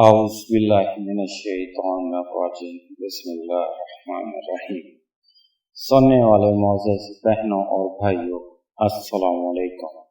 اعوذ باللہ من الشیطان الرجیم بسم اللہ الرحمن الرحیم۔ سننے والے معزز بہنوں اور بھائیوں، السلام علیکم۔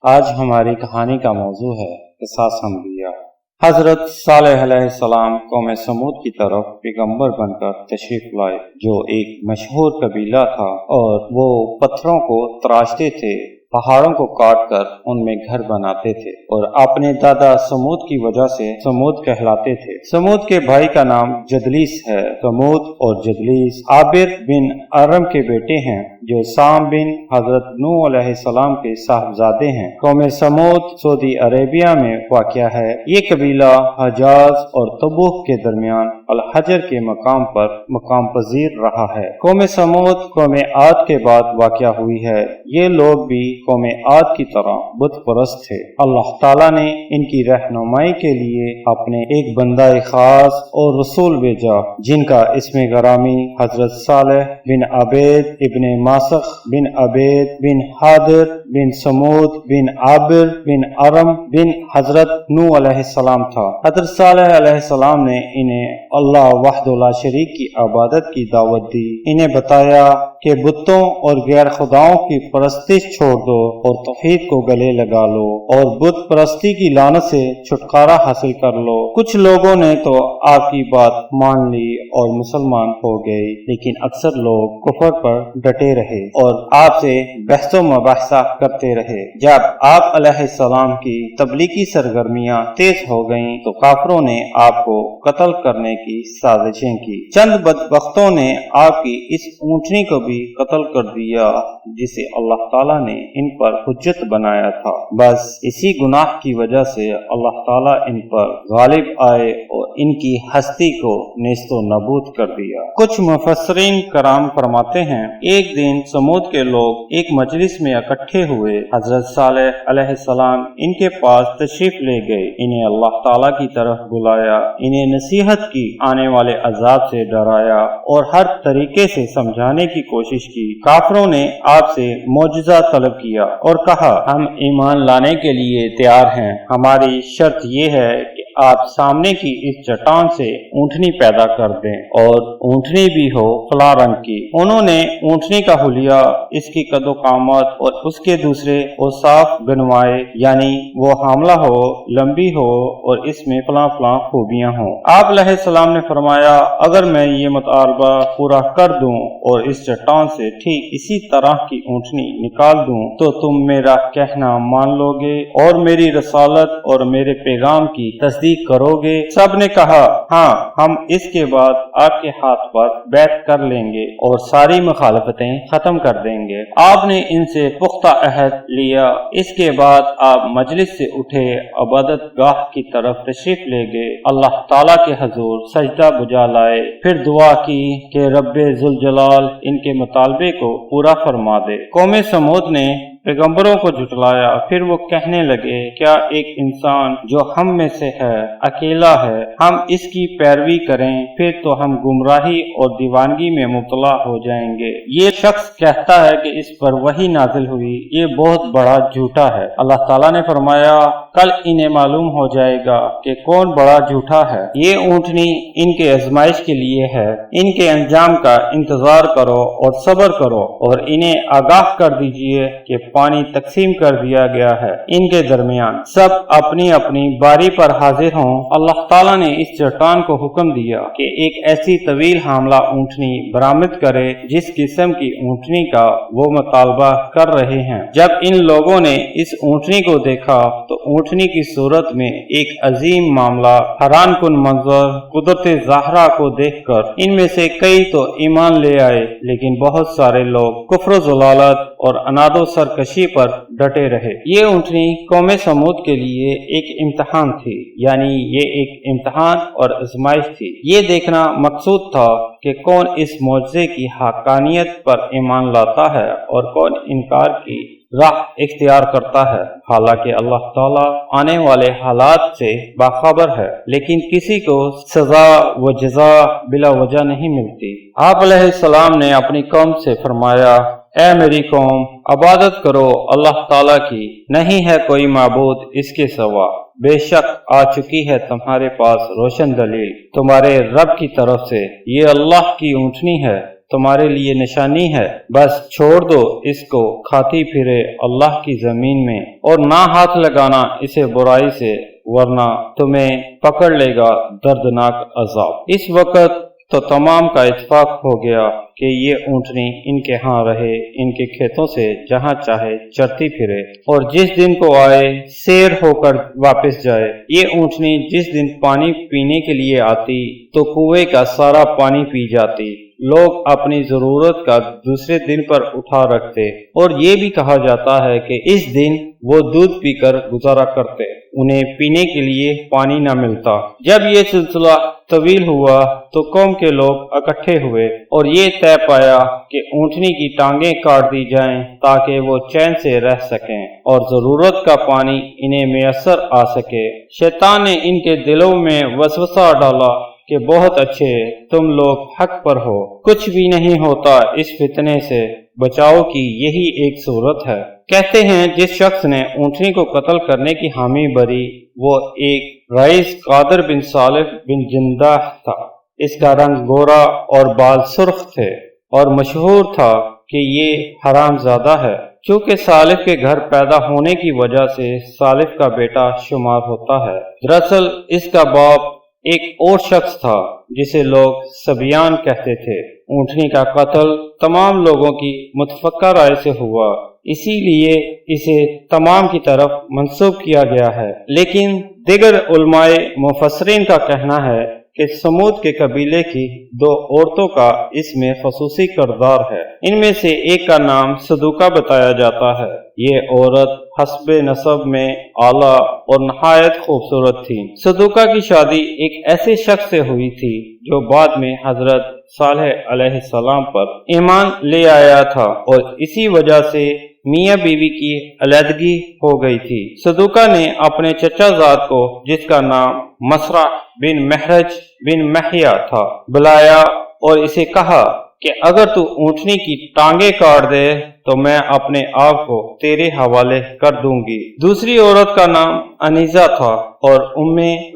آج ہماری کہانی کا موضوع ہے قصاص انبیاء۔ حضرت صالح علیہ السلام قوم سمود کی طرف پیغمبر بن کر تشریف لائے، جو ایک مشہور قبیلہ تھا اور وہ پتھروں کو تراشتے تھے، پہاڑوں کو کاٹ کر ان میں گھر بناتے تھے اور اپنے دادا سمود کی وجہ سے سمود کہلاتے تھے۔ سمود کے بھائی کا نام جدلیس ہے۔ سمود اور جدلیس عابر بن ارم کے بیٹے ہیں، جو سام بن حضرت نوح علیہ السلام کے صاحبزادے ہیں۔ قوم سمود سعودی عربیہ میں واقع ہے۔ یہ قبیلہ حجاز اور تبوک کے درمیان الحجر کے مقام پر مقام پذیر رہا ہے۔ قوم سمود قوم عاد کے بعد واقع ہوئی ہے۔ یہ لوگ بھی قوم عاد کی طرح بت پرست تھے۔ اللہ تعالیٰ نے ان کی رہنمائی کے لیے اپنے ایک بندہ خاص اور رسول بھیجا، جن کا اسم گرامی حضرت صالح بن عبید ابن ماسخ بن عبید بن حاضر بن سمود بن عابر بن ارم بن حضرت نوح علیہ السلام تھا۔ حضرت صالح علیہ السلام نے انہیں اللہ وحدہ لا شریک کی عبادت کی دعوت دی۔ انہیں بتایا کہ بتوں اور غیر خداؤں کی پرستش چھوڑ دو اور توحید کو گلے لگا لو اور بت پرستی کی لعنت سے چھٹکارا حاصل کر لو۔ کچھ لوگوں نے تو آپ کی بات مان لی اور مسلمان ہو گئے، لیکن اکثر لوگ کفر پر ڈٹے رہے اور آپ سے بحث و مباحثہ کرتے رہے۔ جب آپ علیہ السلام کی تبلیغی سرگرمیاں تیز ہو گئیں تو کافروں نے آپ کو قتل کرنے کی سازشیں کی۔ چند بدبختوں نے آپ کی اس اونٹنی کو بھی قتل کر دیا، جسے اللہ تعالیٰ نے ان پر حجت بنایا تھا۔ بس اسی گناہ کی وجہ سے اللہ تعالیٰ ان پر غالب آئے اور ان کی ہستی کو نیست و نابود کر دیا۔ کچھ مفسرین کرام فرماتے ہیں، ایک دن سمود کے لوگ ایک مجلس میں اکٹھے ہوئے۔ حضرت صالح علیہ السلام ان کے پاس تشریف لے گئے، انہیں اللہ تعالیٰ کی طرف بلایا، انہیں نصیحت کی، آنے والے عذاب سے ڈرایا اور ہر طریقے سے سمجھانے کی کوشش کی۔ کافروں نے آپ سے معجزہ طلب کیا اور کہا، ہم ایمان لانے کے لیے تیار ہیں، ہماری شرط یہ ہے کہ آپ سامنے کی اس چٹان سے اونٹنی پیدا کر دیں اور اونٹنی بھی ہو فلاں رنگ کی۔ انہوں نے اونٹنی کا حلیہ، اس کی قد و قامت اور اس کے دوسرے اوصاف گنوائے، یعنی وہ حاملہ ہو، لمبی ہو اور اس میں فلاں فلاں خوبیاں ہوں۔ آپ علیہ السلام نے فرمایا، اگر میں یہ مطالبہ پورا کر دوں اور اس چٹان سے ٹھیک اسی طرح کی اونٹنی نکال دوں تو تم میرا کہنا مان لو گے اور میری رسالت اور میرے پیغام کی تصدیق کرو گے؟ سب نے کہا، ہاں، ہم اس کے بعد آپ کے ہاتھ پر بیعت کر لیں گے اور ساری مخالفتیں ختم کر دیں گے۔ آپ نے ان سے پختہ عہد لیا۔ اس کے بعد آپ مجلس سے اٹھے، عبادت گاہ کی طرف تشریف لے گئے، اللہ تعالیٰ کے حضور سجدہ بجا لائے، پھر دعا کی کہ رب ذوالجلال ان کے مطالبے کو پورا فرما دے۔ قوم سمود نے پیغمبروں کو جھٹلایا، پھر وہ کہنے لگے، کیا ایک انسان جو ہم میں سے ہے اکیلا ہے، ہم اس کی پیروی کریں، پھر تو ہم گمراہی اور دیوانگی میں مبتلا ہو جائیں گے۔ یہ شخص کہتا ہے کہ اس پر وحی نازل ہوئی، یہ بہت بڑا جھوٹا ہے۔ اللہ تعالیٰ نے فرمایا، کل انہیں معلوم ہو جائے گا کہ کون بڑا جھوٹا ہے۔ یہ اونٹنی ان کے آزمائش کے لیے ہے، ان کے انجام کا انتظار کرو اور صبر کرو، اور انہیں آگاہ کر دیجئے کہ پانی تقسیم کر دیا گیا ہے، ان کے درمیان سب اپنی اپنی باری پر حاضر ہوں۔ اللہ تعالیٰ نے اس چٹان کو حکم دیا کہ ایک ایسی طویل حاملہ اونٹنی برآمد کرے جس قسم کی اونٹنی کا وہ مطالبہ کر رہے ہیں۔ جب ان لوگوں نے اس اونٹنی کو دیکھا تو اونٹنی کی صورت میں ایک عظیم معاملہ، حیران کن منظر، قدرت ظاہرہ کو دیکھ کر ان میں سے کئی تو ایمان لے آئے، لیکن بہت سارے لوگ کفر و ضلالت اور عناد و سرکشی پر ڈٹے رہے۔ یہ اونٹنی قوم سمود کے لیے ایک امتحان تھی، یعنی یہ ایک امتحان اور آزمائش تھی۔ یہ دیکھنا مقصود تھا کہ کون اس معجزے کی حقانیت پر ایمان لاتا ہے اور کون انکار کی راہ اختیار کرتا ہے۔ حالانکہ اللہ تعالیٰ آنے والے حالات سے باخبر ہے، لیکن کسی کو سزا و جزا بلا وجہ نہیں ملتی۔ آپ علیہ السلام نے اپنی قوم سے فرمایا اے میری قوم عبادت کرو اللہ تعالیٰ کی، نہیں ہے کوئی معبود اس کے سوا، بے شک آ چکی ہے تمہارے پاس روشن دلیل تمہارے رب کی طرف سے، یہ اللہ کی اونٹنی ہے، تمہارے لیے نشانی ہے، بس چھوڑ دو اس کو کھاتی پھرے اللہ کی زمین میں، اور نہ ہاتھ لگانا اسے برائی سے، ورنہ تمہیں پکڑ لے گا دردناک عذاب۔ اس وقت تو تمام کا اتفاق ہو گیا کہ یہ اونٹنی ان کے ہاں رہے، ان کے کھیتوں سے جہاں چاہے چرتی پھرے، اور جس دن کو آئے سیر ہو کر واپس جائے۔ یہ اونٹنی جس دن پانی پینے کے لیے آتی تو کنویں کا سارا پانی پی جاتی، لوگ اپنی ضرورت کا دوسرے دن پر اٹھا رکھتے، اور یہ بھی کہا جاتا ہے کہ اس دن وہ دودھ پی کر گزارا کرتے، انہیں پینے کے لیے پانی نہ ملتا۔ جب یہ سلسلہ طویل ہوا تو قوم کے لوگ اکٹھے ہوئے اور یہ طے پایا کہ اونٹنی کی ٹانگیں کاٹ دی جائیں تاکہ وہ چین سے رہ سکیں اور ضرورت کا پانی انہیں میسر آ سکے۔ شیطان نے ان کے دلوں میں وسوسہ ڈالا کہ بہت اچھے تم لوگ حق پر ہو، کچھ بھی نہیں ہوتا اس فتنے سے بچاؤ کی یہی ایک صورت ہے۔ کہتے ہیں جس شخص نے اونٹنی کو قتل کرنے کی حامی بھری وہ ایک رئیس قادر بن صالح بن جندہ تھا۔ اس کا رنگ گورا اور بال سرخ تھے اور مشہور تھا کہ یہ حرام زادہ ہے، چونکہ صالح کے گھر پیدا ہونے کی وجہ سے صالح کا بیٹا شمار ہوتا ہے۔ دراصل اس کا باپ ایک اور شخص تھا جسے لوگ سبیان کہتے تھے۔ اونٹنی کا قتل تمام لوگوں کی متفقہ رائے سے ہوا، اسی لیے اسے تمام کی طرف منسوب کیا گیا ہے، لیکن دیگر علماء مفسرین کا کہنا ہے کہ سمود کے قبیلے کی 2 عورتوں کا اس میں خصوصی کردار ہے۔ ان میں سے ایک کا نام صدوقہ بتایا جاتا ہے۔ یہ عورت حسب نسب میں اعلیٰ اور نہایت خوبصورت تھی۔ صدوقہ کی شادی ایک ایسے شخص سے ہوئی تھی جو بعد میں حضرت صالح علیہ السلام پر ایمان لے آیا تھا، اور اسی وجہ سے میاں بیوی کی علیحدگی ہو گئی تھی۔ صدوقہ نے اپنے چچا زاد کو، جس کا نام مسرع بن محرج بن محیا تھا، بلایا اور اسے کہا کہ اگر تو اونٹنی کی ٹانگیں کاٹ دے تو میں اپنے آپ کو تیرے حوالے کر دوں گی۔ دوسری عورت کا نام انیزہ تھا اور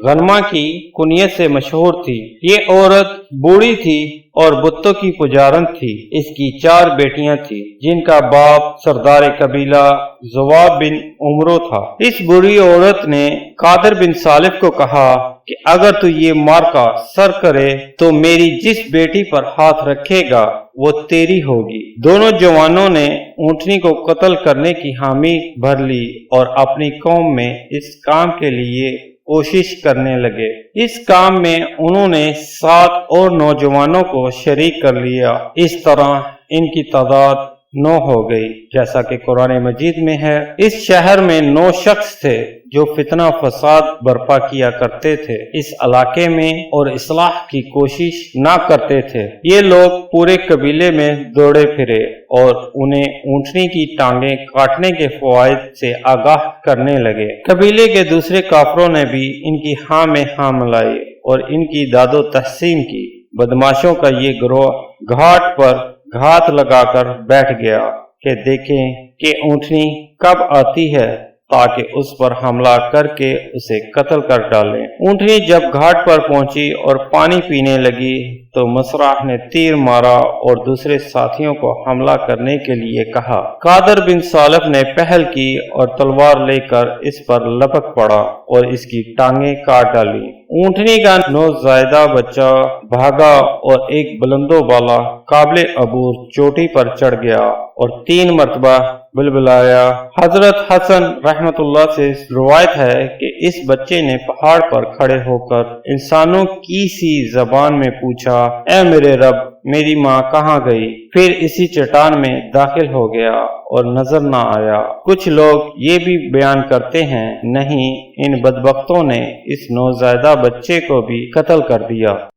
غنمہ کی کنیت سے مشہور تھی۔ یہ عورت بوڑھی تھی اور بتوں کی پجارن تھی۔ اس کی 4 بیٹیاں تھیں جن کا باپ سردار قبیلہ زواب بن عمرو تھا۔ اس بوڑھی عورت نے قادر بن صالح کو کہا کہ اگر تو یہ مارکا سر کرے تو میری جس بیٹی پر ہاتھ رکھے گا وہ تیری ہوگی۔ دونوں جوانوں نے اونٹنی کو قتل کرنے کی حامی بھر لی اور اپنی قوم میں اس کام کے لیے کوشش کرنے لگے۔ اس کام میں انہوں نے 7 اور نوجوانوں کو شریک کر لیا۔ اس طرح ان کی تعداد 9 ہو گئی، جیسا کہ قرآن مجید میں ہے۔ اس شہر میں 9 شخص تھے جو فتنہ فساد برپا کیا کرتے تھے اس علاقے میں اور اصلاح کی کوشش نہ کرتے تھے۔ یہ لوگ پورے قبیلے میں دوڑے پھرے اور انہیں اونٹنی کی ٹانگیں کاٹنے کے فوائد سے آگاہ کرنے لگے۔ قبیلے کے دوسرے کافروں نے بھی ان کی ہاں میں ہاں ملائی اور ان کی داد و تحسین کی۔ بدماشوں کا یہ گروہ گھاٹ پر گھات لگا کر بیٹھ گیا کہ دیکھیں کہ اونٹنی کب آتی ہے تاکہ اس پر حملہ کر کے اسے قتل کر ڈالیں۔ اونٹنی جب گھاٹ پر پہنچی اور پانی پینے لگی تو مسرع نے تیر مارا اور دوسرے ساتھیوں کو حملہ کرنے کے لیے کہا۔ قادر بن صالح نے پہل کی اور تلوار لے کر اس پر لپک پڑا اور اس کی ٹانگیں کاٹ ڈالی۔ اونٹنی کا نوزائیدہ بچہ بھاگا اور ایک بلند و بالا قابل عبور چوٹی پر چڑھ گیا اور 3 مرتبہ بلبلایا۔ حضرت حسن رحمت اللہ سے روایت ہے کہ اس بچے نے پہاڑ پر کھڑے ہو کر انسانوں کی سی زبان میں پوچھا، اے میرے رب میری ماں کہاں گئی؟ پھر اسی چٹان میں داخل ہو گیا اور نظر نہ آیا۔ کچھ لوگ یہ بھی بیان کرتے ہیں نہیں، ان بدبختوں نے اس نوزائیدہ بچے کو بھی قتل کر دیا۔